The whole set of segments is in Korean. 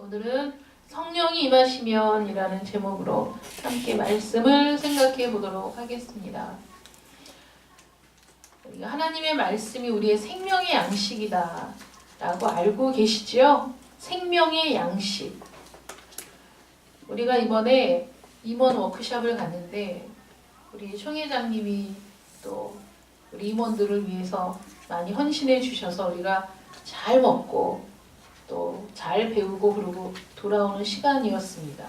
오늘은 성령이 임하시면 이라는 제목으로 함께 말씀을 생각해 보도록 하겠습니다. 우리가 하나님의 말씀이 우리의 생명의 양식이다 라고 알고 계시지요? 생명의 양식. 우리가 이번에 임원 워크숍을 갔는데 우리 총회장님이 또 우리 임원들을 위해서 많이 헌신해 주셔서 우리가 잘 먹고 또 잘 배우고 그러고 돌아오는 시간이었습니다.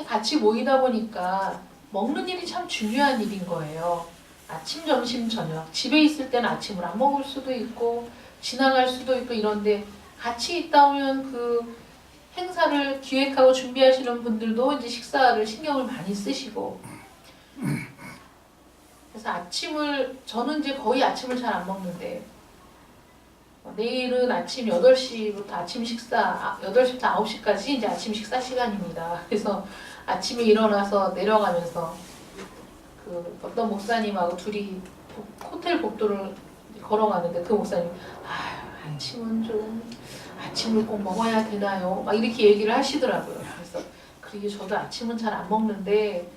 같이 모이다 보니까 먹는 일이 참 중요한 일인 거예요. 아침, 점심, 저녁. 집에 있을 때는 아침을 안 먹을 수도 있고 지나갈 수도 있고 이런데 같이 있다 보면 그 행사를 기획하고 준비하시는 분들도 이제 식사를 신경을 많이 쓰시고 그래서 저는 이제 거의 아침을 잘 안 먹는데 내일은 아침 8시부터 아침 식사, 8시부터 9시까지 이제 아침 식사 시간입니다. 그래서 아침에 일어나서 내려가면서 그 어떤 목사님하고 둘이 호텔 복도를 걸어가는데 그 목사님, 아침을 꼭 먹어야 되나요? 막 이렇게 얘기를 하시더라고요. 그래서 그러게 저도 아침은 잘 안 먹는데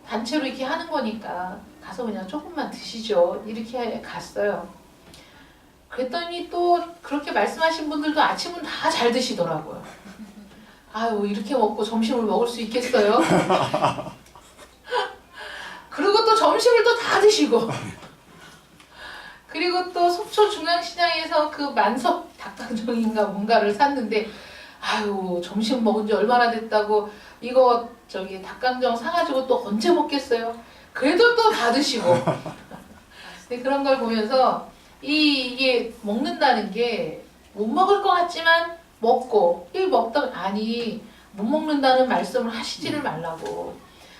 단체로 이렇게 하는 거니까 가서 그냥 조금만 드시죠. 이렇게 갔어요. 그랬더니 또 그렇게 말씀하신 분들도 아침은 다 잘 드시더라고요. 아유, 이렇게 먹고 점심을 먹을 수 있겠어요? 그리고 또 점심을 또 다 드시고 그리고 또 속초 중앙시장에서 그 만석 닭강정인가 뭔가를 샀는데 아유, 점심 먹은 지 얼마나 됐다고 이거 닭강정 사가지고 또 언제 먹겠어요? 그래도 또 다 드시고 근데 그런 걸 보면서 이게 먹는다는 게 못 먹을 것 같지만 먹고 못 먹는다는 말씀을 하시지를 말라고.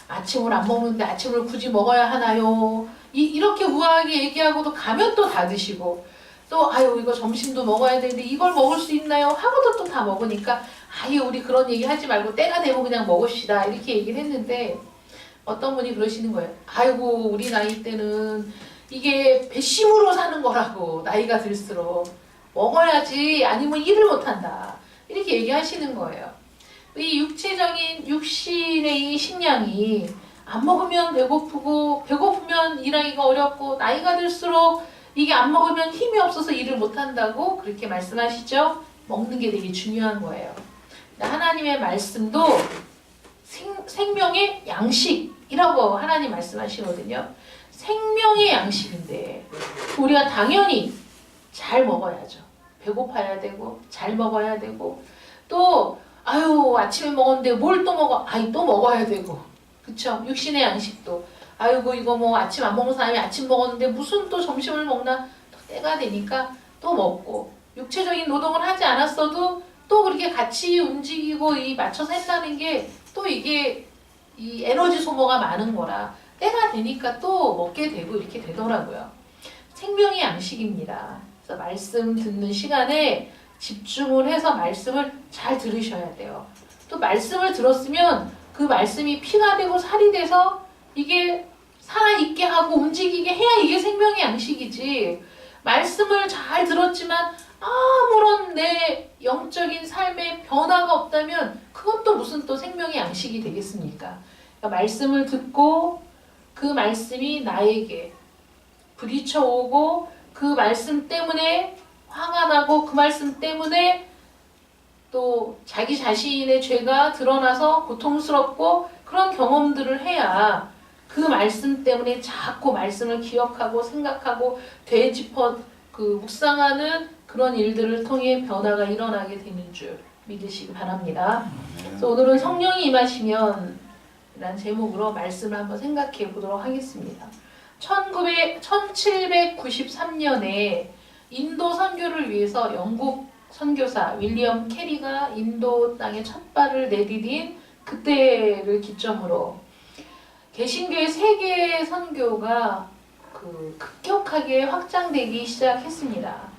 아침을 안 먹는데 아침을 굳이 먹어야 하나요? 이렇게 우아하게 얘기하고도 가면 또 다 드시고 또 이거 점심도 먹어야 되는데 이걸 먹을 수 있나요? 하고도 또 다 먹으니까 우리 그런 얘기 하지 말고 때가 되고 그냥 먹읍시다 이렇게 얘기를 했는데 어떤 분이 그러시는 거예요. 아이고, 우리 나이 때는 이게 배심으로 사는 거라고. 나이가 들수록 먹어야지 아니면 일을 못한다 이렇게 얘기하시는 거예요. 이 육체적인 육신의 이 식량이 안 먹으면 배고프고 배고프면 일하기가 어렵고 나이가 들수록 이게 안 먹으면 힘이 없어서 일을 못한다고 그렇게 말씀하시죠. 먹는 게 되게 중요한 거예요. 하나님의 말씀도 생명의 양식이라고 하나님 말씀하시거든요. 생명의 양식인데 우리가 당연히 잘 먹어야죠. 배고파야 되고 잘 먹어야 되고 또 아침에 먹었는데 뭘 또 먹어? 또 먹어야 되고 그쵸? 육신의 양식도 아이고 이거 아침 안 먹는 사람이 아침 먹었는데 무슨 또 점심을 먹나? 또 때가 되니까 또 먹고 육체적인 노동을 하지 않았어도 또 그렇게 같이 움직이고 맞춰서 한다는 게 또 이게 이 에너지 소모가 많은 거라 때가 되니까 또 먹게 되고 이렇게 되더라고요. 생명의 양식입니다. 그래서 말씀 듣는 시간에 집중을 해서 말씀을 잘 들으셔야 돼요. 또 말씀을 들었으면 그 말씀이 피가 되고 살이 돼서 이게 살아있게 하고 움직이게 해야 이게 생명의 양식이지. 말씀을 잘 들었지만 아무런 내 영적인 삶에 변화가 없다면 그건 또 무슨 또 생명의 양식이 되겠습니까? 그러니까 말씀을 듣고 그 말씀이 나에게 부딪혀오고 그 말씀 때문에 화가 나고 그 말씀 때문에 또 자기 자신의 죄가 드러나서 고통스럽고 그런 경험들을 해야 그 말씀 때문에 자꾸 말씀을 기억하고 생각하고 되짚어 묵상하는 그런 일들을 통해 변화가 일어나게 되는 줄 믿으시기 바랍니다. 그래서 오늘은 성령이 임하시면 라는 제목으로 말씀을 한번 생각해 보도록 하겠습니다. 1793년에 인도 선교를 위해서 영국 선교사 윌리엄 캐리가 인도 땅에 첫 발을 내디딘 그때를 기점으로 개신교의 세계 선교가 급격하게 확장되기 시작했습니다.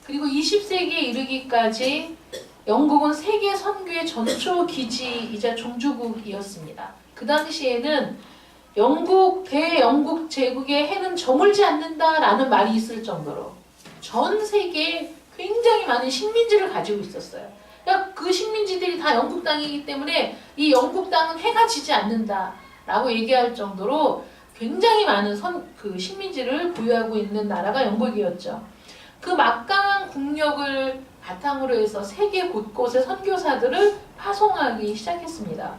그리고 20세기에 이르기까지 영국은 세계 선교의 전초 기지이자 종주국이었습니다. 그 당시에는 대영국 제국의 해는 저물지 않는다라는 말이 있을 정도로 전 세계에 굉장히 많은 식민지를 가지고 있었어요. 그러니까 그 식민지들이 다 영국 땅이기 때문에 이 영국 땅은 해가 지지 않는다라고 얘기할 정도로 굉장히 많은 그 식민지를 보유하고 있는 나라가 영국이었죠. 그 막강한 국력을 바탕으로 해서 세계 곳곳에 선교사들을 파송하기 시작했습니다.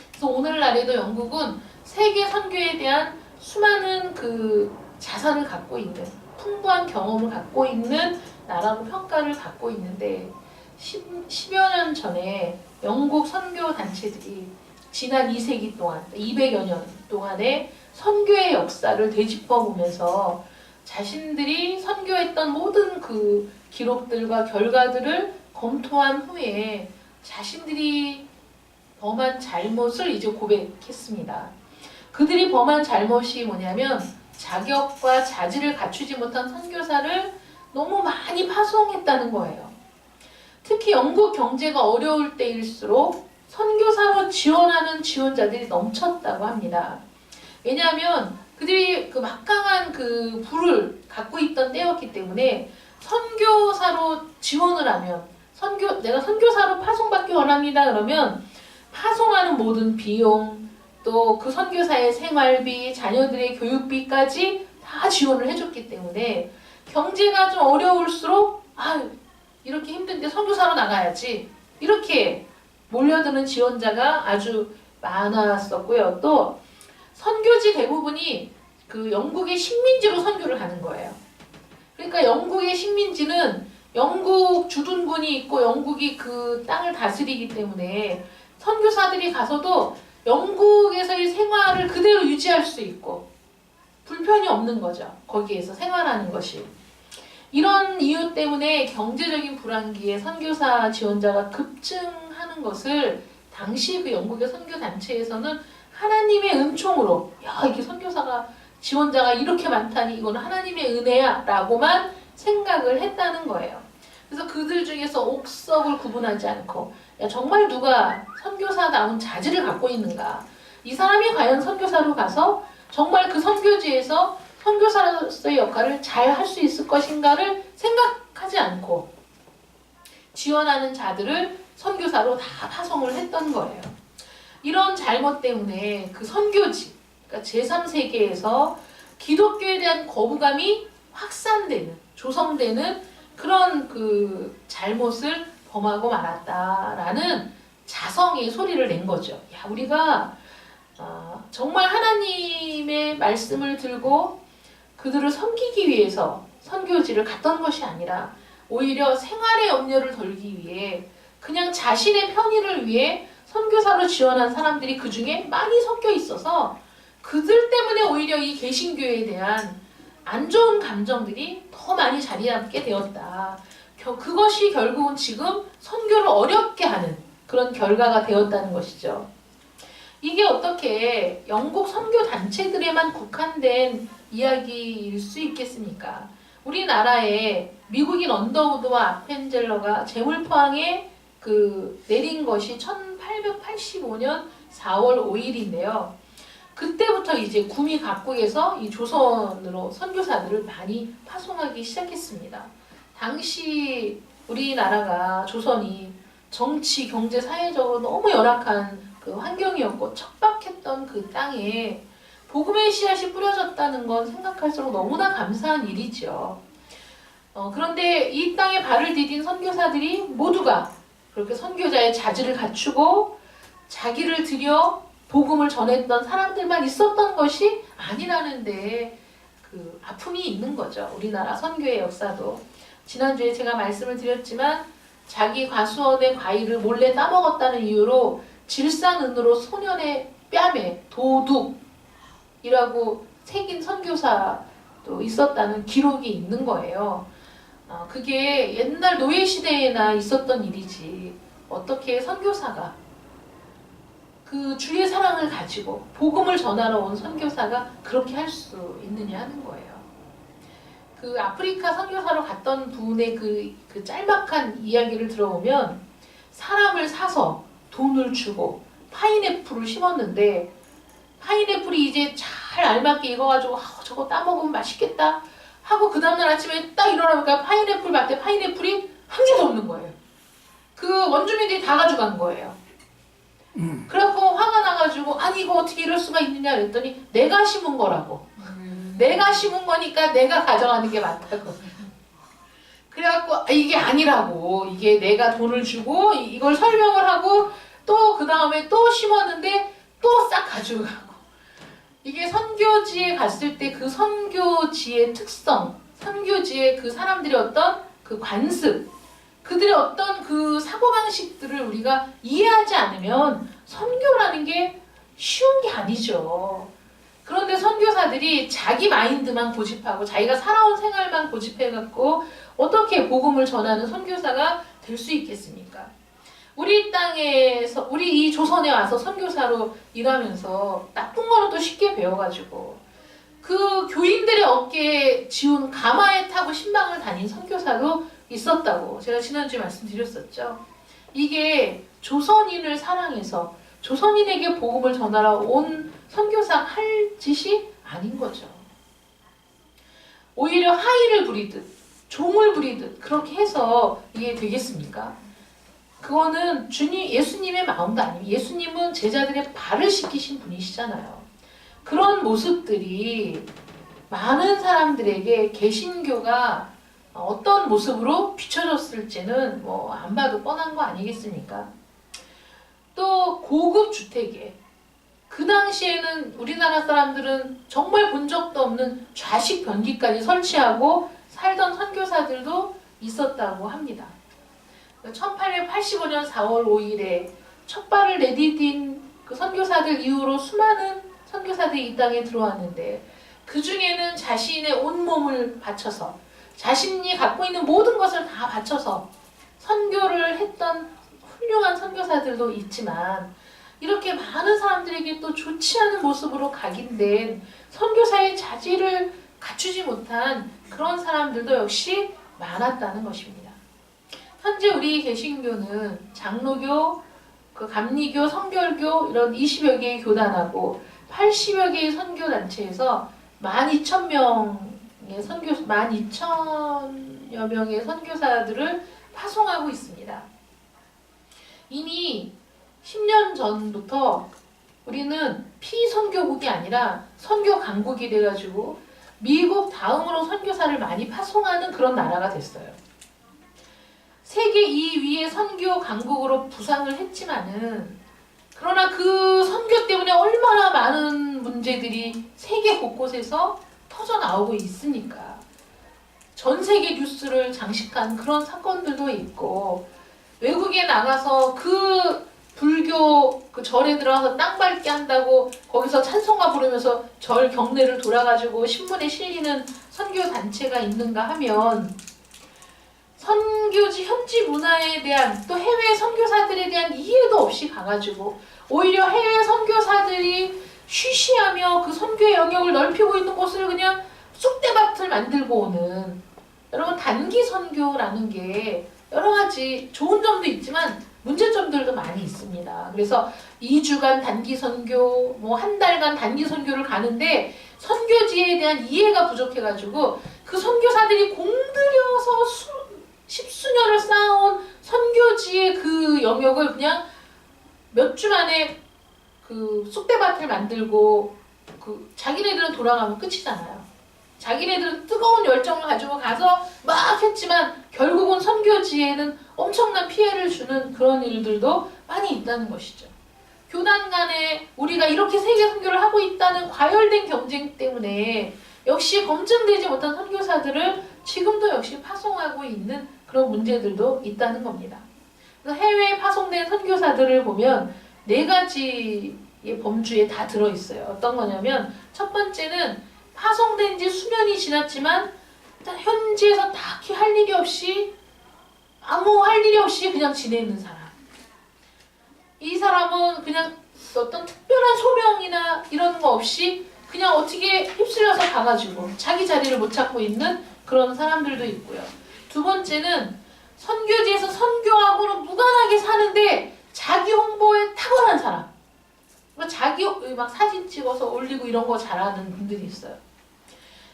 그래서 오늘날에도 영국은 세계 선교에 대한 수많은 그 자산을 갖고 있는, 풍부한 경험을 갖고 있는 나라로 평가를 받고 있는데 10여 년 전에 영국 선교 단체들이 지난 2세기 동안, 200여 년 동안의 선교의 역사를 되짚어 보면서 자신들이 선교했던 모든 그 기록들과 결과들을 검토한 후에 자신들이 범한 잘못을 이제 고백했습니다. 그들이 범한 잘못이 뭐냐면 자격과 자질을 갖추지 못한 선교사를 너무 많이 파송했다는 거예요. 특히 영국 경제가 어려울 때일수록 선교사로 지원하는 지원자들이 넘쳤다고 합니다. 왜냐하면 그들이 그 막강한 그 부를 갖고 있던 때였기 때문에 선교사로 지원을 하면 내가 선교사로 파송받기 원합니다. 그러면 파송하는 모든 비용, 또 그 선교사의 생활비, 자녀들의 교육비까지 다 지원을 해줬기 때문에 경제가 좀 어려울수록 이렇게 힘든데 선교사로 나가야지 이렇게 몰려드는 지원자가 아주 많았었고요. 또 선교지 대부분이 그 영국의 식민지로 선교를 가는 거예요. 그러니까 영국의 식민지는 영국 주둔군이 있고 영국이 그 땅을 다스리기 때문에 선교사들이 가서도 영국에서의 생활을 그대로 유지할 수 있고 불편이 없는 거죠. 거기에서 생활하는 것이. 이런 이유 때문에 경제적인 불황기에 선교사 지원자가 급증하는 것을 당시 그 영국의 선교단체에서는 하나님의 은총으로 이게 선교사가 지원자가 이렇게 많다니 이건 하나님의 은혜야 라고만 생각을 했다는 거예요. 그래서 그들 중에서 옥석을 구분하지 않고 정말 누가 선교사다운 자질을 갖고 있는가, 이 사람이 과연 선교사로 가서 정말 그 선교지에서 선교사로서의 역할을 잘 할 수 있을 것인가를 생각하지 않고 지원하는 자들을 선교사로 다 파송을 했던 거예요. 이런 잘못 때문에 그 선교지, 그러니까 제3세계에서 기독교에 대한 거부감이 확산되는, 조성되는 그런 그 잘못을 범하고 말았다라는 자성의 소리를 낸 거죠. 우리가 정말 하나님의 말씀을 들고 그들을 섬기기 위해서 선교지를 갔던 것이 아니라 오히려 생활의 염려를 덜기 위해 그냥 자신의 편의를 위해 선교사로 지원한 사람들이 그 중에 많이 섞여 있어서 그들 때문에 오히려 이 개신교에 대한 안 좋은 감정들이 더 많이 자리 잡게 되었다. 그것이 결국은 지금 선교를 어렵게 하는 그런 결과가 되었다는 것이죠. 이게 어떻게 영국 선교 단체들에만 국한된 이야기일 수 있겠습니까? 우리나라에 미국인 언더우드와 아펜젤러가 제물포항에 내린 것이 1885년 4월 5일인데요. 그때부터 이제 구미 각국에서 이 조선으로 선교사들을 많이 파송하기 시작했습니다. 당시 우리나라가 조선이 정치, 경제, 사회적으로 너무 열악한 그 환경이었고 척박했던 그 땅에 복음의 씨앗이 뿌려졌다는 건 생각할수록 너무나 감사한 일이죠. 그런데 이 땅에 발을 디딘 선교사들이 모두가 그렇게 선교자의 자질을 갖추고 자기를 들여 복음을 전했던 사람들만 있었던 것이 아니라는데 그 아픔이 있는 거죠. 우리나라 선교의 역사도. 지난주에 제가 말씀을 드렸지만 자기 과수원의 과일을 몰래 따먹었다는 이유로 질산은으로 소년의 뺨에 도둑이라고 새긴 선교사도 있었다는 기록이 있는 거예요. 그게 옛날 노예시대에나 있었던 일이지 어떻게 선교사가 그 주의 사랑을 가지고 복음을 전하러 온 선교사가 그렇게 할 수 있느냐 하는 거예요. 그 아프리카 선교사로 갔던 분의 그 짤막한 이야기를 들어보면 사람을 사서 돈을 주고 파인애플을 심었는데 파인애플이 이제 잘 알맞게 익어가지고 저거 따먹으면 맛있겠다 하고 그 다음날 아침에 딱 일어나니까 파인애플 밭에 파인애플이 한 개도 없는 거예요. 그 원주민들이 다 가져간 거예요. 그래갖고 화가 나가지고 아니 이거 어떻게 이럴 수가 있느냐 그랬더니 내가 심은 거라고. 내가 심은 거니까 내가 가져가는 게 맞다고. 그래갖고 이게 아니라고. 이게 내가 돈을 주고 이걸 설명을 하고 또 그 다음에 또 심었는데 또 싹 가지고 가고. 이게 선교지에 갔을 때 그 선교지의 특성, 선교지의 그 사람들의 어떤 그 관습, 그들의 어떤 그 사고방식들을 우리가 이해하지 않으면 선교라는 게 쉬운 게 아니죠. 그런데 선교사들이 자기 마인드만 고집하고 자기가 살아온 생활만 고집해갖고 어떻게 복음을 전하는 선교사가 될 수 있겠습니까? 우리 땅에서, 우리 이 조선에 와서 선교사로 일하면서 나쁜 거는 또 쉽게 배워가지고 그 교인들의 어깨에 지운 가마에 타고 신방을 다닌 선교사도 있었다고 제가 지난주에 말씀드렸었죠. 이게 조선인을 사랑해서 조선인에게 복음을 전하러 온 선교사가 할 짓이 아닌 거죠. 오히려 하의를 부리듯 종을 부리듯 그렇게 해서 이게 되겠습니까? 그거는 예수님의 마음도 아니에요. 예수님은 제자들의 발을 씻기신 분이시잖아요. 그런 모습들이 많은 사람들에게 개신교가 어떤 모습으로 비춰졌을지는 뭐 안 봐도 뻔한 거 아니겠습니까? 또 고급 주택에 그 당시에는 우리나라 사람들은 정말 본 적도 없는 좌식 변기까지 설치하고 살던 선교사들도 있었다고 합니다. 1885년 4월 5일에 첫 발을 내디딘 그 선교사들 이후로 수많은 선교사들이 이 땅에 들어왔는데 그 중에는 자신의 온몸을 바쳐서 자신이 갖고 있는 모든 것을 다 바쳐서 선교를 했던 훌륭한 선교사들도 있지만 이렇게 많은 사람들에게 또 좋지 않은 모습으로 각인된 선교사의 자질을 갖추지 못한 그런 사람들도 역시 많았다는 것입니다. 현재 우리 개신교는 장로교, 그 감리교, 성결교 이런 20여 개의 교단하고 80여 개의 선교단체에서 12,000명의 12,000여 명의 선교사들을 파송하고 있습니다. 이미 10년 전부터 우리는 피선교국이 아니라 선교 강국이 돼가지고 미국 다음으로 선교사를 많이 파송하는 그런 나라가 됐어요. 세계 2위의 선교 강국으로 부상을 했지만은 그러나 그 선교 때문에 얼마나 많은 문제들이 세계 곳곳에서 터져 나오고 있으니까 전 세계 뉴스를 장식한 그런 사건들도 있고 외국에 나가서 그 불교 그 절에 들어가서 땅 밟게 한다고 거기서 찬송가 부르면서 절 경내를 돌아가지고 신문에 실리는 선교 단체가 있는가 하면 선교지 현지 문화에 대한 또 해외 선교사들에 대한 이해도 없이 가가지고 오히려 해외 선교사들이 쉬쉬하며 그 선교의 영역을 넓히고 있는 곳을 그냥 쑥대밭을 만들고 오는 여러분 단기 선교라는 게 여러 가지 좋은 점도 있지만 문제점들도 많이 있습니다. 그래서 2주간 단기 선교, 뭐 한 달간 단기 선교를 가는데 선교지에 대한 이해가 부족해가지고 그 선교사들이 공들여서 십수년을 쌓아온 선교지의 그 영역을 그냥 몇 주 만에 그 쑥대밭을 만들고 그 자기네들은 돌아가면 끝이잖아요. 자기네들은 뜨거운 열정을 가지고 가서 막 했지만 결국은 선교지에는 엄청난 피해를 주는 그런 일들도 많이 있다는 것이죠. 교단 간에 우리가 이렇게 세계 선교를 하고 있다는 과열된 경쟁 때문에 역시 검증되지 못한 선교사들을 지금도 역시 파송하고 있는 그런 문제들도 있다는 겁니다. 그래서 해외에 파송된 선교사들을 보면 4가지의 범주에 다 들어있어요. 어떤 거냐면 첫 번째는 파송된 지 수년이 지났지만 현지에서 딱히 할 일이 없이 아무 할 일이 없이 그냥 지내는 사람. 이 사람은 그냥 어떤 특별한 소명이나 이런 거 없이 그냥 어떻게 휩쓸려서 가가지고 자기 자리를 못 찾고 있는 그런 사람들도 있고요. 두 번째는 선교지에서 선교하고는 무관하게 사는데 자기 홍보에 탁월한 사람. 자기 막 사진 찍어서 올리고 이런 거 잘하는 분들이 있어요.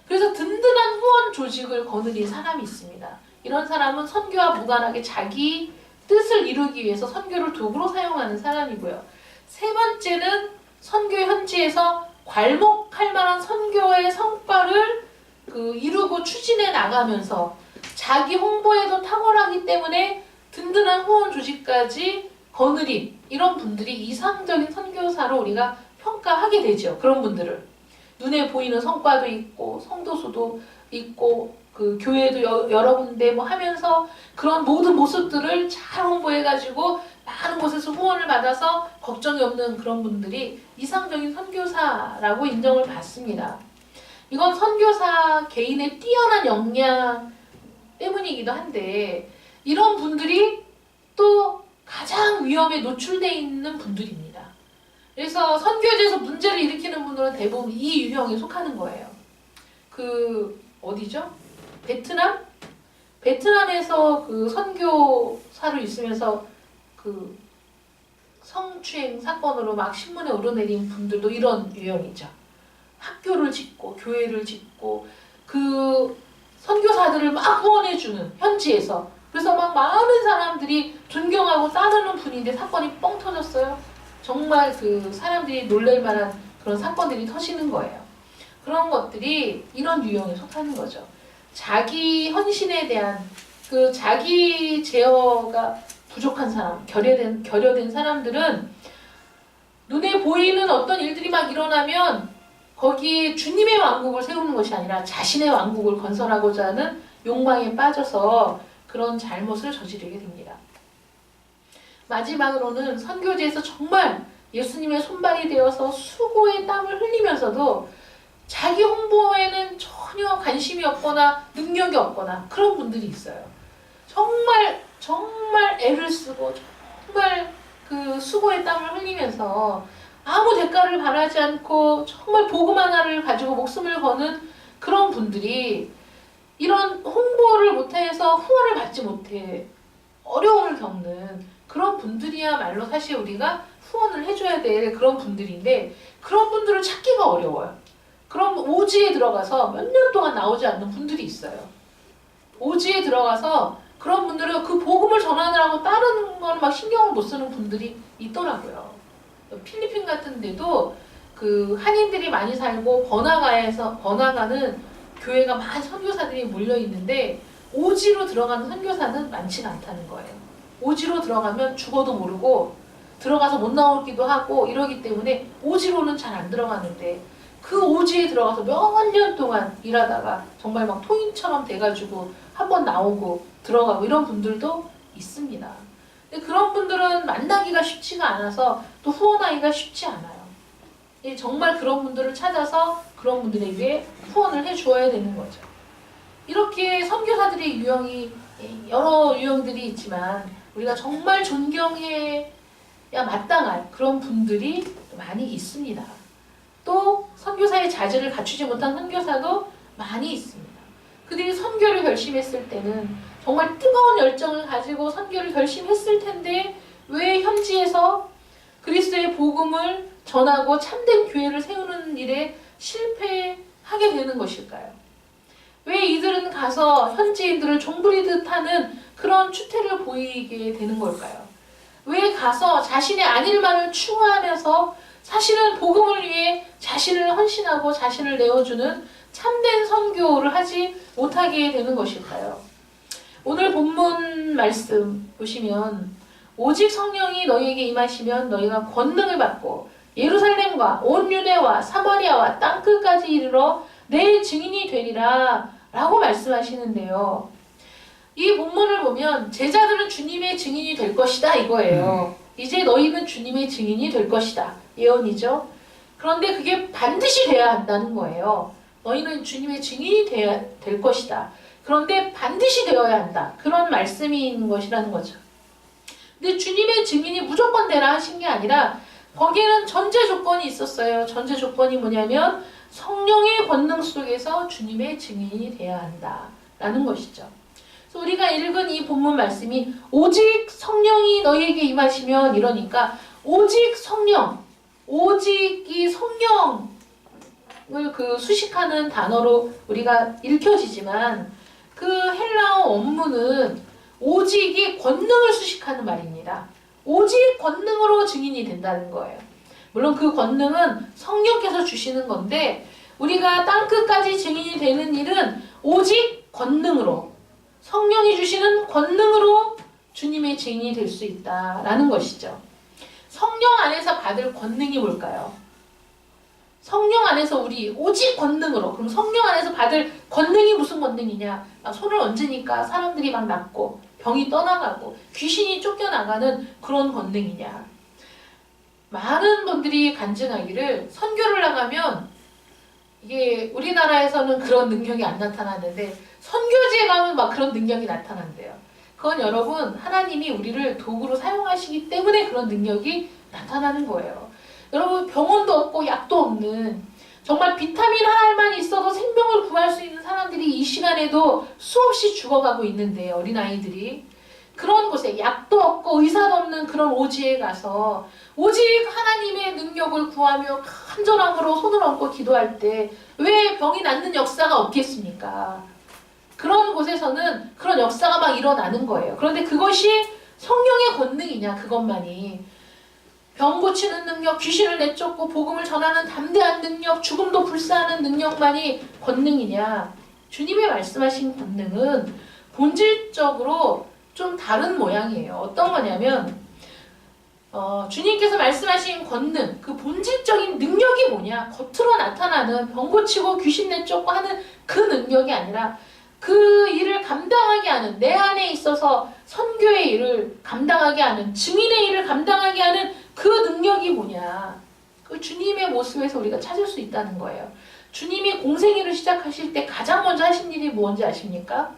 그래서 든든한 후원 조직을 거느린 사람이 있습니다. 이런 사람은 선교와 무관하게 자기 뜻을 이루기 위해서 선교를 도구로 사용하는 사람이고요. 세 번째는 선교 현지에서 괄목할 만한 선교의 성과를 이루고 추진해 나가면서 자기 홍보에도 탁월하기 때문에 든든한 후원 조직까지 거느린 이런 분들이 이상적인 선교사로 우리가 평가하게 되죠. 그런 분들을 눈에 보이는 성과도 있고 성도 수도 있고 교회도 여러 군데 뭐 하면서 그런 모든 모습들을 잘 홍보해가지고 많은 곳에서 후원을 받아서 걱정이 없는 그런 분들이 이상적인 선교사라고 인정을 받습니다. 이건 선교사 개인의 뛰어난 역량 때문이기도 한데 이런 분들이 또 가장 위험에 노출되어 있는 분들입니다. 그래서 선교지에서 문제를 일으키는 분들은 대부분 이 유형에 속하는 거예요. 어디죠? 베트남? 베트남에서 선교사로 있으면서 성추행 사건으로 막 신문에 오르내린 분들도 이런 유형이죠. 학교를 짓고 교회를 짓고 선교사들을 막 후원해주는 현지에서 그래서 막 많은 사람들이 존경하고 따르는 분인데 사건이 뻥 터졌어요. 정말 사람들이 놀랄 만한 그런 사건들이 터지는 거예요. 그런 것들이 이런 유형에 속하는 거죠. 자기 헌신에 대한 자기 제어가 부족한 사람, 결여된 사람들은 눈에 보이는 어떤 일들이 막 일어나면 거기에 주님의 왕국을 세우는 것이 아니라 자신의 왕국을 건설하고자 하는 욕망에 빠져서 그런 잘못을 저지르게 됩니다. 마지막으로는 선교지에서 정말 예수님의 손발이 되어서 수고의 땀을 흘리면서도 자기 홍보에는 전혀 관심이 없거나 능력이 없거나 그런 분들이 있어요. 정말 애를 쓰고 정말 수고의 땀을 흘리면서 아무 대가를 바라지 않고 정말 복음 하나를 가지고 목숨을 거는 그런 분들이 이런 홍보를 못해서 후원을 받지 못해 어려움을 겪는 그런 분들이야말로 사실 우리가 후원을 해줘야 될 그런 분들인데 그런 분들을 찾기가 어려워요. 그럼 오지에 들어가서 몇 년 동안 나오지 않는 분들이 있어요. 오지에 들어가서 그런 분들은 복음을 전하느라고 다른 거는 막 신경을 못 쓰는 분들이 있더라고요. 필리핀 같은 데도 한인들이 많이 살고 번화가는 교회가 많은 선교사들이 몰려 있는데 오지로 들어가는 선교사는 많지가 않다는 거예요. 오지로 들어가면 죽어도 모르고 들어가서 못 나오기도 하고 이러기 때문에 오지로는 잘 안 들어가는데 오지에 들어가서 몇 년 동안 일하다가 정말 막 통인처럼 돼가지고 한번 나오고 들어가고 이런 분들도 있습니다. 근데 그런 분들은 만나기가 쉽지가 않아서 또 후원하기가 쉽지 않아요. 정말 그런 분들을 찾아서 그런 분들에게 후원을 해주어야 되는 거죠. 이렇게 선교사들의 유형이 여러 유형들이 있지만 우리가 정말 존경해야 마땅할 그런 분들이 많이 있습니다. 또 선교사의 자질을 갖추지 못한 선교사도 많이 있습니다. 그들이 선교를 결심했을 때는 정말 뜨거운 열정을 가지고 선교를 결심했을 텐데 왜 현지에서 그리스도의 복음을 전하고 참된 교회를 세우는 일에 실패하게 되는 것일까요? 왜 이들은 가서 현지인들을 종부리듯 하는 그런 추태를 보이게 되는 걸까요? 왜 가서 자신의 안일만을 추구하면서 사실은 복음을 위해 자신을 헌신하고 자신을 내어주는 참된 선교를 하지 못하게 되는 것일까요? 오늘 본문 말씀 보시면 오직 성령이 너희에게 임하시면 너희가 권능을 받고 예루살렘과 온 유대와 사마리아와 땅끝까지 이르러 내 증인이 되리라 라고 말씀하시는데요. 이 본문을 보면 제자들은 주님의 증인이 될 것이다 이거예요. 이제 너희는 주님의 증인이 될 것이다. 예언이죠. 그런데 그게 반드시 돼야 한다는 거예요. 너희는 주님의 증인이 될 것이다. 그런데 반드시 되어야 한다. 그런 말씀인 것이라는 거죠. 근데 주님의 증인이 무조건 되라 하신 게 아니라 거기에는 전제 조건이 있었어요. 전제 조건이 뭐냐면 성령의 권능 속에서 주님의 증인이 돼야 한다라는 것이죠. 그래서 우리가 읽은 이 본문 말씀이 오직 성령이 너희에게 임하시면 이러니까 오직 성령, 오직 이 성령을 수식하는 단어로 우리가 읽혀지지만 헬라어 원문은 오직이 권능을 수식하는 말입니다. 오직 권능으로 증인이 된다는 거예요. 물론 그 권능은 성령께서 주시는 건데 우리가 땅끝까지 증인이 되는 일은 오직 권능으로, 성령이 주시는 권능으로 주님의 증인이 될 수 있다라는 것이죠. 성령 안에서 받을 권능이 뭘까요? 성령 안에서 우리 오직 권능으로, 그럼 성령 안에서 받을 권능이 무슨 권능이냐? 손을 얹으니까 사람들이 막 낫고 병이 떠나가고 귀신이 쫓겨나가는 그런 권능이냐? 많은 분들이 간증하기를 선교를 나가면 이게 우리나라에서는 그런 능력이 안 나타나는데 선교지에 가면 막 그런 능력이 나타난대요. 그건 여러분 하나님이 우리를 도구로 사용하시기 때문에 그런 능력이 나타나는 거예요. 여러분 병원도 없고 약도 없는 정말 비타민 하나만 있어도 생명을 구할 수 있는 사람들이 이 시간에도 수없이 죽어가고 있는데 어린아이들이 그런 곳에 약도 없고 의사도 없는 그런 오지에 가서 오직 하나님의 능력을 구하며 간절함으로 손을 얹고 기도할 때 왜 병이 낫는 역사가 없겠습니까? 그런 곳에서는 그런 역사가 막 일어나는 거예요. 그런데 그것이 성령의 권능이냐 그것만이 병 고치는 능력, 귀신을 내쫓고 복음을 전하는 담대한 능력, 죽음도 불사하는 능력만이 권능이냐? 주님의 말씀하신 권능은 본질적으로 좀 다른 모양이에요. 어떤 거냐면 주님께서 말씀하신 권능, 그 본질적인 능력이 뭐냐? 겉으로 나타나는 병 고치고 귀신 내쫓고 하는 그 능력이 아니라 그 일을 감당하게 하는, 내 안에 있어서 선교의 일을 감당하게 하는, 증인의 일을 감당하게 하는 그 능력이 뭐냐? 그 주님의 모습에서 우리가 찾을 수 있다는 거예요. 주님이 공생애를 시작하실 때 가장 먼저 하신 일이 뭔지 아십니까?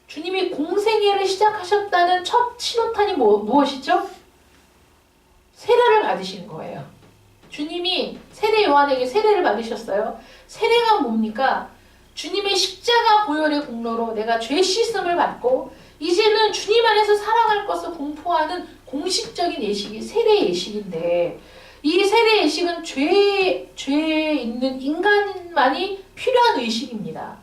주님이 공생애를 시작하셨다는 첫 신호탄이 무엇이죠? 세례를 받으신 거예요. 주님이 세례 요한에게 세례를 받으셨어요. 세례가 뭡니까? 주님의 십자가 보혈의 공로로 내가 죄 씻음을 받고 이제는 주님 안에서 살아갈 것을 공포하는 공식적인 예식이 세례 예식인데 이 세례 예식은 죄에 있는 인간만이 필요한 의식입니다.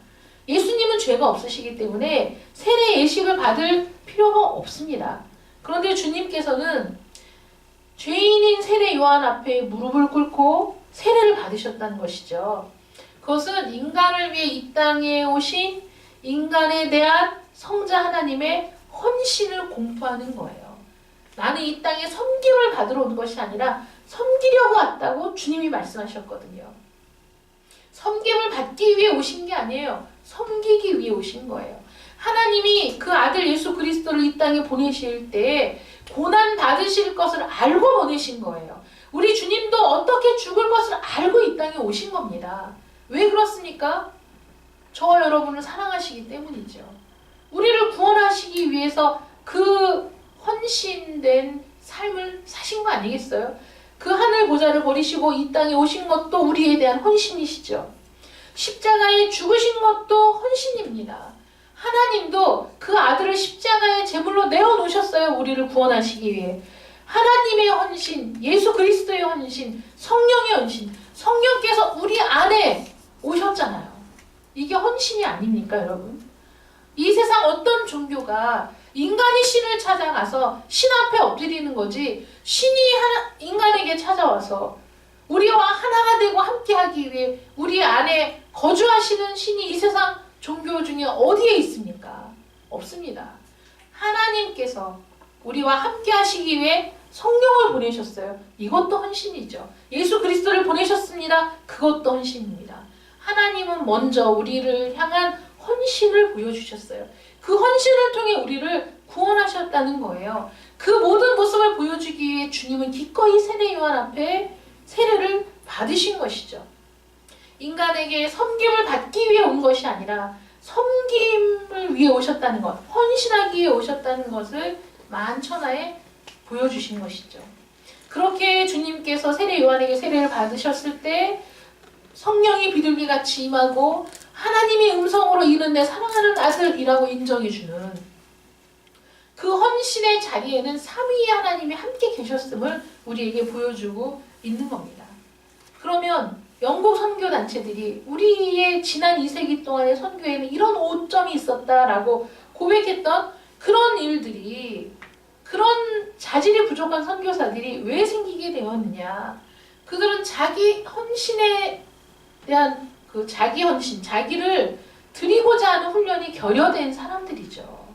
예수님은 죄가 없으시기 때문에 세례 예식을 받을 필요가 없습니다. 그런데 주님께서는 죄인인 세례 요한 앞에 무릎을 꿇고 세례를 받으셨다는 것이죠. 그것은 인간을 위해 이 땅에 오신 인간에 대한 성자 하나님의 헌신을 공포하는 거예요. 나는 이 땅에 섬김을 받으러 온 것이 아니라 섬기려고 왔다고 주님이 말씀하셨거든요. 섬김을 받기 위해 오신 게 아니에요. 섬기기 위해 오신 거예요. 하나님이 그 아들 예수 그리스도를 이 땅에 보내실 때 고난 받으실 것을 알고 보내신 거예요. 우리 주님도 어떻게 죽을 것을 알고 이 땅에 오신 겁니다. 왜 그렇습니까? 저와 여러분을 사랑하시기 때문이죠. 우리를 구원하시기 위해서 그 헌신된 삶을 사신 거 아니겠어요? 그 하늘 보좌를 버리시고 이 땅에 오신 것도 우리에 대한 헌신이시죠. 십자가에 죽으신 것도 헌신입니다. 하나님도 그 아들을 십자가의 제물로 내어놓으셨어요. 우리를 구원하시기 위해. 하나님의 헌신, 예수 그리스도의 헌신, 성령의 헌신, 성령께서 우리 안에 오셨잖아요. 이게 헌신이 아닙니까, 여러분? 이 세상 어떤 종교가 인간이 신을 찾아가서 신 앞에 엎드리는 거지 신이 인간에게 찾아와서 우리와 하나가 되고 함께하기 위해 우리 안에 거주하시는 신이 이 세상 종교 중에 어디에 있습니까? 없습니다. 하나님께서 우리와 함께 하시기 위해 성령을 보내셨어요. 이것도 헌신이죠. 예수 그리스도를 보내셨습니다. 그것도 헌신입니다. 하나님은 먼저 우리를 향한 헌신을 보여주셨어요. 그 헌신을 통해 우리를 구원하셨다는 거예요. 그 모든 모습을 보여주기 위해 주님은 기꺼이 세례 요한 앞에 세례를 받으신 것이죠. 인간에게 섬김을 받기 위해 온 것이 아니라 섬김을 위해 오셨다는 것, 헌신하기 위해 오셨다는 것을 만천하에 보여주신 것이죠. 그렇게 주님께서 세례 요한에게 세례를 받으셨을 때 성령이 비둘기같이 임하고 하나님의 음성으로 이는 내 사랑하는 아들이라고 인정해주는 그 헌신의 자리에는 삼위의 하나님이 함께 계셨음을 우리에게 보여주고 있는 겁니다. 그러면 영국 선교단체들이 우리의 지난 2세기 동안의 선교에는 이런 오점이 있었다라고 고백했던 그런 일들이, 그런 자질이 부족한 선교사들이 왜 생기게 되었느냐? 그들은 자기 헌신에 대한 그 자기 헌신, 자기를 드리고자 하는 훈련이 결여된 사람들이죠.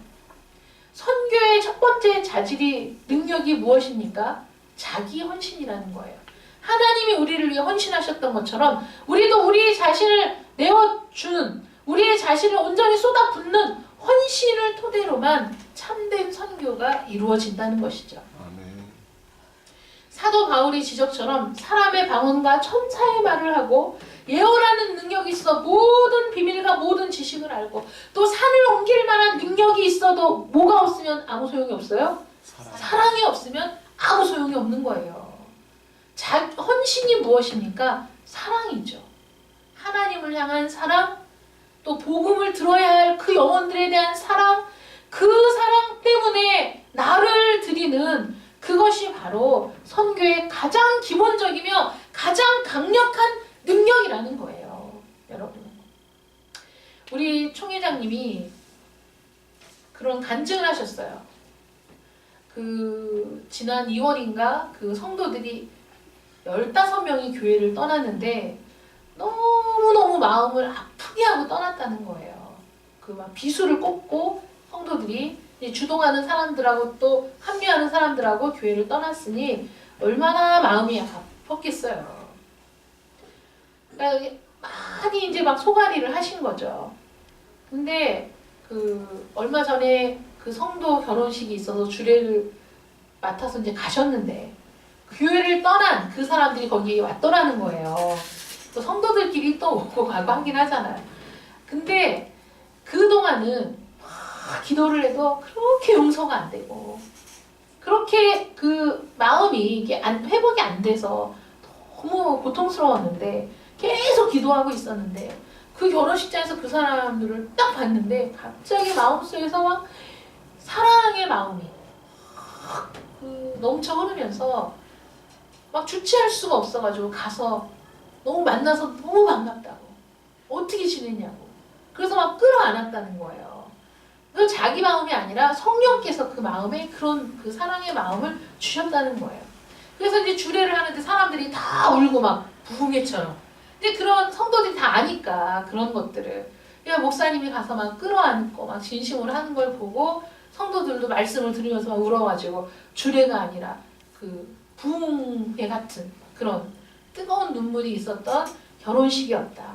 선교의 첫 번째 자질이, 능력이 무엇입니까? 자기 헌신이라는 거예요. 하나님이 우리를 위해 헌신하셨던 것처럼 우리도 우리 자신을 내어주는, 우리의 자신을 온전히 쏟아붓는 헌신을 토대로만 참된 선교가 이루어진다는 것이죠. 아멘. 사도 바울의 지적처럼 사람의 방언과 천사의 말을 하고 예언하는 능력이 있어 모든 비밀과 모든 지식을 알고 또 산을 옮길 만한 능력이 있어도 뭐가 없으면 아무 소용이 없어요? 사랑이 없으면 아무 소용이 없는 거예요. 헌신이 무엇입니까? 사랑이죠. 하나님을 향한 사랑, 또 복음을 들어야 할 그 영혼들에 대한 사랑, 그 사랑 때문에 나를 드리는 그것이 바로 선교의 가장 기본적이며 가장 강력한 능력이라는 거예요. 여러분, 우리 총회장님이 그런 간증을 하셨어요. 그 지난 2월인가 그 성도들이 15명이 교회를 떠났는데 너무너무 마음을 아프게 하고 떠났다는 거예요. 그 막 비수를 꼽고 성도들이 주동하는 사람들하고 또 합류하는 사람들하고 교회를 떠났으니 얼마나 마음이 아팠겠어요. 그러니까 많이 이제 막 소가리를 하신 거죠. 근데 그 얼마 전에 그 성도 결혼식이 있어서 주례를 맡아서 이제 가셨는데 교회를 떠난 그 사람들이 거기에 왔더라는 거예요. 또 성도들끼리 또 오고 가고 하긴 하잖아요. 근데 그동안은 막 기도를 해도 그렇게 용서가 안 되고 그렇게 그 마음이 이게 회복이 안 돼서 너무 고통스러웠는데 계속 기도하고 있었는데 그 결혼식장에서 그 사람들을 딱 봤는데 갑자기 마음속에서 막 사랑의 마음이 넘쳐 흐르면서 막 주체할 수가 없어가지고 가서 너무 만나서 너무 반갑다고 어떻게 지냈냐고 그래서 막 끌어안았다는 거예요. 그 자기 마음이 아니라 성령께서 그 마음에 그런 그 사랑의 마음을 주셨다는 거예요. 그래서 이제 주례를 하는데 사람들이 다 울고 막 부흥회처럼 근데 그런 성도들이 다 아니까 그런 것들을 그러니까 목사님이 가서 막 끌어안고 막 진심으로 하는 걸 보고 성도들도 말씀을 들으면서 막 울어가지고 주례가 아니라 그 부흥회 같은 그런 뜨거운 눈물이 있었던 결혼식이었다.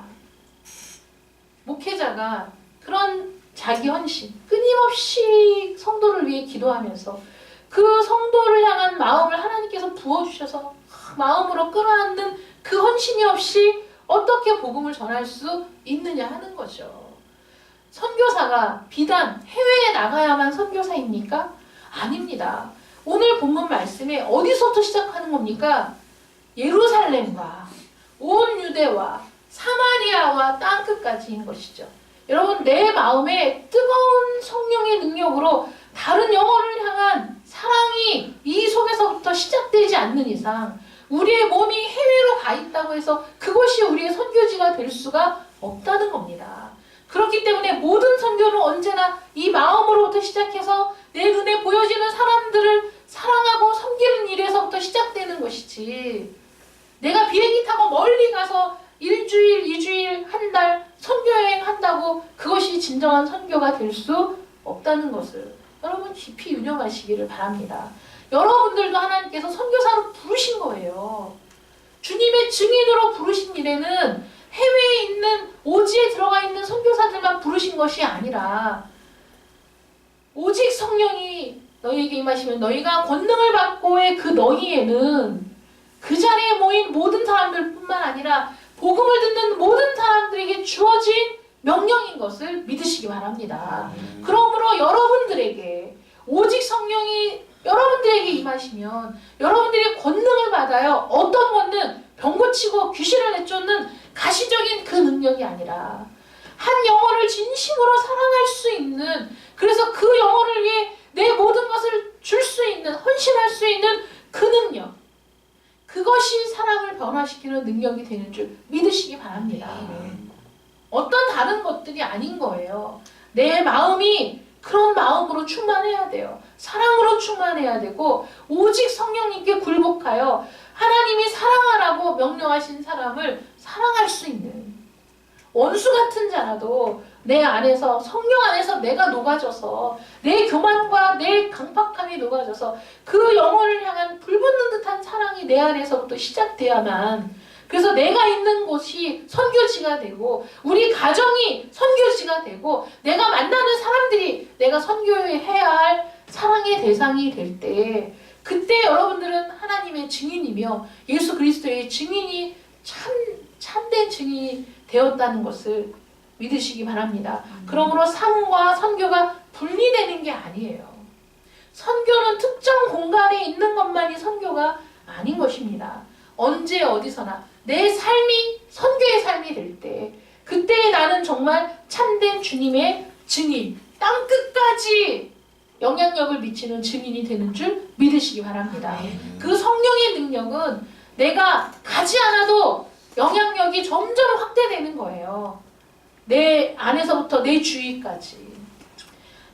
목회자가 그런 자기 헌신, 끊임없이 성도를 위해 기도하면서 그 성도를 향한 마음을 하나님께서 부어주셔서 마음으로 끌어안는 그 헌신이 없이 어떻게 복음을 전할 수 있느냐 하는 거죠. 선교사가 비단 해외에 나가야만 선교사입니까? 아닙니다. 오늘 본문 말씀에 어디서부터 시작하는 겁니까? 예루살렘과 온 유대와 사마리아와 땅끝까지인 것이죠. 여러분, 내 마음에 뜨거운 성령의 능력으로 다른 영혼을 향한 사랑이 이 속에서부터 시작되지 않는 이상 우리의 몸이 해외로 가 있다고 해서 그것이 우리의 선교지가 될 수가 없다는 겁니다. 그렇기 때문에 모든 선교는 언제나 이 마음으로부터 시작해서 내 눈에 보여지는 사람들을 사랑하고 섬기는 일에서부터 시작되는 것이지 내가 비행기 타고 멀리 가서 일주일, 2주일, 한 달 선교여행 한다고 그것이 진정한 선교가 될 수 없다는 것을 여러분 깊이 유념하시기를 바랍니다. 여러분들도 하나님께서 선교사로 부르신 거예요. 주님의 증인으로 부르신 일에는 해외에 있는 오지에 들어가 있는 선교사들만 부르신 것이 아니라 오직 성령이 너희에게 임하시면 너희가 권능을 받고의 그 너희에는 그 자리에 모인 모든 사람들 뿐만 아니라 복음을 듣는 모든 사람들에게 주어진 명령인 것을 믿으시기 바랍니다. 그러므로 여러분들에게 오직 성령이 여러분들에게 임하시면 여러분들이 권능을 받아요. 어떤 권능? 병 고치고 귀신을 내쫓는 가시적인 그 능력이 아니라 한 영혼을 진심으로 사랑할 수 있는 그래서 그 영혼을 위해 내 모든 것을 줄 수 있는 헌신할 수 있는 그 능력 그것이 사랑을 변화시키는 능력이 되는 줄 믿으시기 바랍니다. 어떤 다른 것들이 아닌 거예요. 내 마음이 그런 마음으로 충만해야 돼요. 사랑으로 충만해야 되고 오직 성령님께 굴복하여 하나님이 사랑하라고 명령하신 사람을 사랑할 수 있는 원수 같은 자라도 내 안에서 성령 안에서 내가 녹아져서 내 교만과 내 강팍함이 녹아져서 그 영혼을 향한 불붙는 듯한 사랑이 내 안에서부터 시작돼야만 그래서 내가 있는 곳이 선교지가 되고 우리 가정이 선교지가 되고 내가 만나는 사람들이 내가 선교해야 할 사랑의 대상이 될 때 그때 여러분들은 하나님의 증인이며 예수 그리스도의 증인이 참된 증인이 되었다는 것을 믿으시기 바랍니다. 그러므로 삶과 선교가 분리되는 게 아니에요. 선교는 특정 공간에 있는 것만이 선교가 아닌 것입니다. 언제 어디서나 내 삶이 선교의 삶이 될 때 그때 나는 정말 참된 주님의 증인, 땅끝까지 영향력을 미치는 증인이 되는 줄 믿으시기 바랍니다. 그 성령의 능력은 내가 가지 않아도 영향력이 점점 확대되는 거예요. 내 안에서부터 내 주위까지.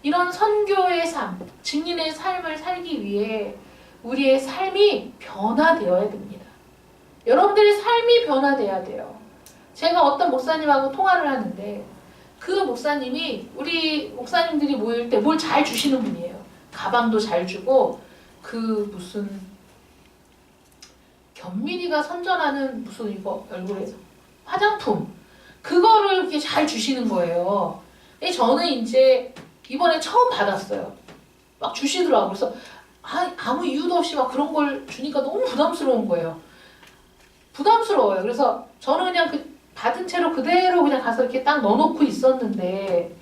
이런 선교의 삶, 증인의 삶을 살기 위해 우리의 삶이 변화되어야 됩니다. 여러분들의 삶이 변화돼야 돼요. 제가 어떤 목사님하고 통화를 하는데 그 목사님이 우리 목사님들이 모일 때 뭘 잘 주시는 분이에요. 가방도 잘 주고 그 무슨 견민이가 선전하는 무슨 이거 얼굴에서 화장품 그거를 이렇게 잘 주시는 거예요. 근데 저는 이제 이번에 처음 받았어요. 막 주시더라고요. 그래서 아무 이유도 없이 막 그런 걸 주니까 너무 부담스러운 거예요. 부담스러워요. 그래서 저는 그냥 그 받은 채로 그대로 그냥 가서 이렇게 딱 넣어놓고 있었는데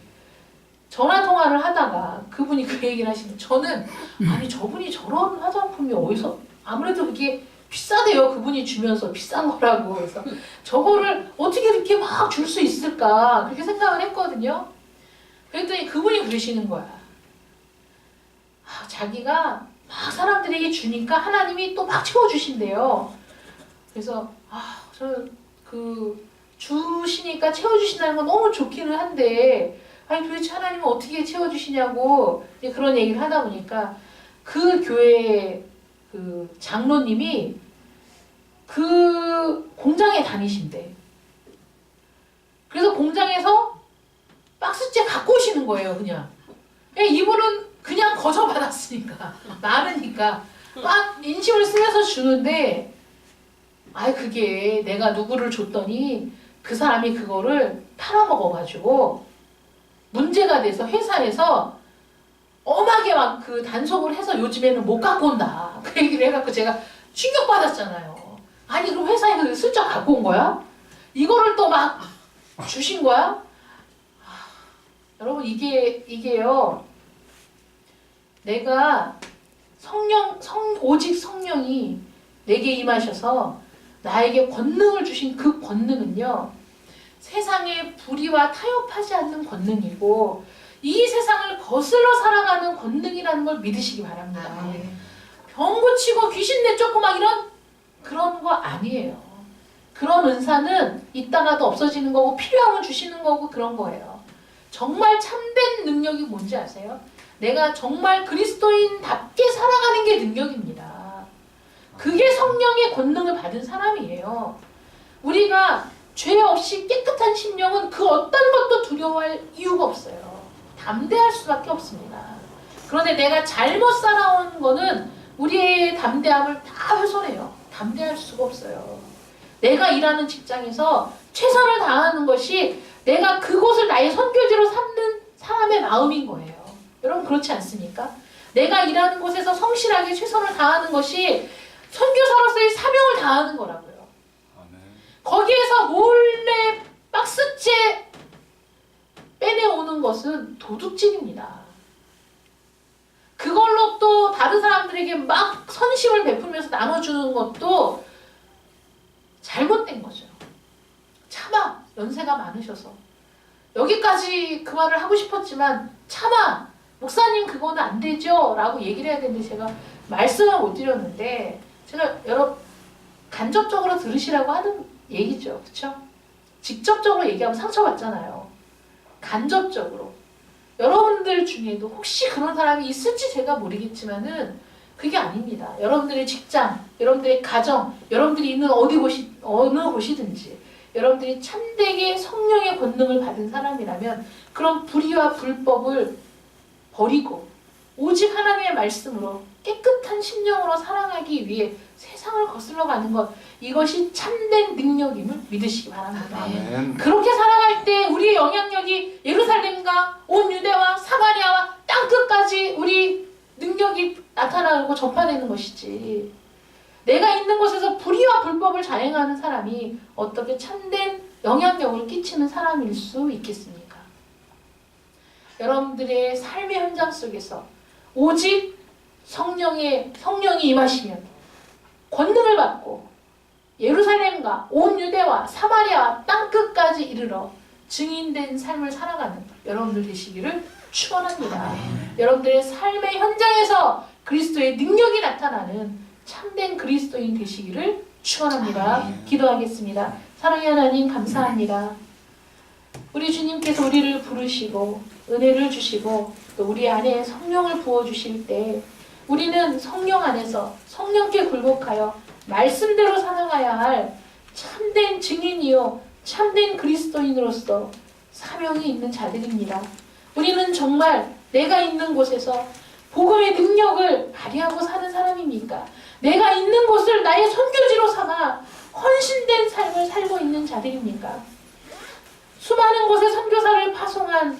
전화 통화를 하다가 그분이 그 얘기를 하시는 저는 아니 저분이 저런 화장품이 어디서 아무래도 그게 비싸대요. 그분이 주면서 비싼 거라고. 그래서 저거를 어떻게 이렇게 막 줄 수 있을까 그렇게 생각을 했거든요. 그랬더니 그분이 그러시는 거야. 자기가 막 사람들에게 주니까 하나님이 또 막 채워주신대요. 그래서 저는 그 주시니까 채워주신다는 건 너무 좋기는 한데 아니 도대체 하나님은 어떻게 채워주시냐고 그런 얘기를 하다 보니까 그 교회 그 장로님이 그 공장에 다니신대. 그래서 공장에서 박스째 갖고 오시는 거예요, 그냥. 이분은 그냥 거저 받았으니까 많으니까 막 인심을 쓰면서 주는데 그게 내가 누구를 줬더니 그 사람이 그거를 팔아먹어가지고 문제가 돼서 회사에서 엄하게 막 그 단속을 해서 요즘에는 못 갖고 온다. 그 얘기를 해갖고 제가 충격받았잖아요. 아니 그럼 회사에 그 슬쩍 갖고 온 거야? 이거를 또 막 주신 거야? 여러분 이게요. 내가 오직 성령이 내게 임하셔서 나에게 권능을 주신 그 권능은요. 세상의 불의와 타협하지 않는 권능이고 이 세상을 거슬러 살아가는 권능이라는 걸 믿으시기 바랍니다. 병 고치고 귀신 내쫓고 막 이런 그런 거 아니에요. 그런 은사는 있다가도 없어지는 거고 필요하면 주시는 거고 그런 거예요. 정말 참된 능력이 뭔지 아세요? 내가 정말 그리스도인답게 살아가는 게 능력입니다. 그게 성령의 권능을 받은 사람이에요. 우리가 죄 없이 깨끗한 심령은 그 어떤 것도 두려워할 이유가 없어요. 담대할 수밖에 없습니다. 그런데 내가 잘못 살아온 거는 우리의 담대함을 다 훼손해요. 담대할 수가 없어요. 내가 일하는 직장에서 최선을 다하는 것이 내가 그곳을 나의 선교지로 삼는 사람의 마음인 거예요. 여러분 그렇지 않습니까? 내가 일하는 곳에서 성실하게 최선을 다하는 것이 선교사로서의 사명을 다하는 거라고요. 거기에서 몰래 박스째 빼내오는 것은 도둑질입니다. 그걸로 또 다른 사람들에게 막 선심을 베풀면서 나눠주는 것도 잘못된 거죠. 참아, 연세가 많으셔서. 여기까지 그 말을 하고 싶었지만 참아, 목사님 그거는 안 되죠? 라고 얘기를 해야 되는데 제가 말씀을 못 드렸는데 제가 여러 간접적으로 들으시라고 하는 얘기죠. 그렇죠? 직접적으로 얘기하면 상처받잖아요. 간접적으로. 여러분들 중에도 혹시 그런 사람이 있을지 제가 모르겠지만은 그게 아닙니다. 여러분들의 직장, 여러분들의 가정, 여러분들이 있는 어느 곳이든지 여러분들이 참되게 성령의 권능을 받은 사람이라면 그런 불의와 불법을 버리고 오직 하나님의 말씀으로 깨끗한 심령으로 살아가기 위해 세상을 거슬러 가는 것, 이것이 참된 능력임을 믿으시기 바랍니다. 아멘. 그렇게 살아갈 때 우리의 영향력이 예루살렘과 온 유대와 사마리아와 땅끝까지 우리 능력이 나타나고 전파되는 것이지, 내가 있는 곳에서 불의와 불법을 자행하는 사람이 어떻게 참된 영향력을 끼치는 사람일 수 있겠습니까? 여러분들의 삶의 현장 속에서 오직 성령이 임하시면 권능을 받고 예루살렘과 온 유대와 사마리아와 땅끝까지 이르러 증인된 삶을 살아가는 여러분들 되시기를 축원합니다. 여러분들의 삶의 현장에서 그리스도의 능력이 나타나는 참된 그리스도인 되시기를 축원합니다. 기도하겠습니다. 사랑의 하나님, 감사합니다. 우리 주님께서 우리를 부르시고 은혜를 주시고 또 우리 안에 성령을 부어주실 때 우리는 성령 안에서 성령께 굴복하여 말씀대로 살아가야 할 참된 증인이요 참된 그리스도인으로서 사명이 있는 자들입니다. 우리는 정말 내가 있는 곳에서 복음의 능력을 발휘하고 사는 사람입니까? 내가 있는 곳을 나의 선교지로 삼아 헌신된 삶을 살고 있는 자들입니까? 수많은 곳에 선교사를 파송한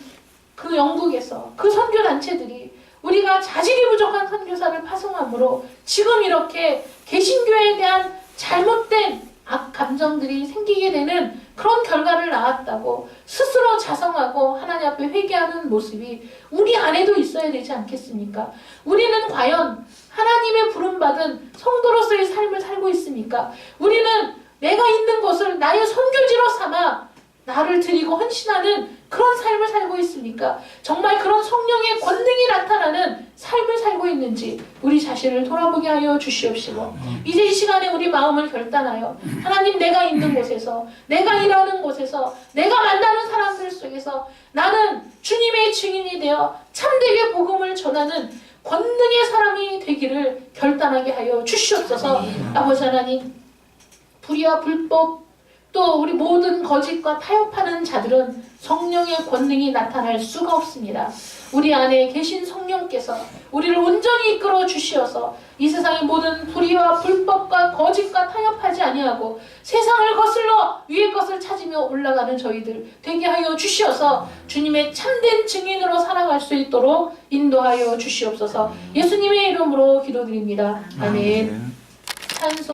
그 영국에서 그 선교단체들이 우리가 자질이 부족한 선교사를 파송함으로 지금 이렇게 개신교에 대한 잘못된 악 감정들이 생기게 되는 그런 결과를 낳았다고 스스로 자성하고 하나님 앞에 회개하는 모습이 우리 안에도 있어야 되지 않겠습니까? 우리는 과연 하나님의 부름받은 성도로서의 삶을 살고 있습니까? 우리는 내가 있는 곳을 나의 선교지로 삼아 나를 드리고 헌신하는 그런 삶을 살고 있습니까? 정말 그런 성령의 권능이 나타나는 삶을 살고 있는지 우리 자신을 돌아보게 하여 주시옵시고, 이제 이 시간에 우리 마음을 결단하여 하나님, 내가 있는 곳에서, 내가 일하는 곳에서, 내가 만나는 사람들 속에서 나는 주님의 증인이 되어 참되게 복음을 전하는 권능의 사람이 되기를 결단하게 하여 주시옵소서. 아버지 하나님, 불의와 불법 또 우리 모든 거짓과 타협하는 자들은 성령의 권능이 나타날 수가 없습니다. 우리 안에 계신 성령께서 우리를 온전히 이끌어 주시어서 이 세상의 모든 불의와 불법과 거짓과 타협하지 아니하고 세상을 거슬러 위의 것을 찾으며 올라가는 저희들 되게 하여 주시어서 주님의 참된 증인으로 살아갈 수 있도록 인도하여 주시옵소서. 예수님의 이름으로 기도드립니다. 아멘.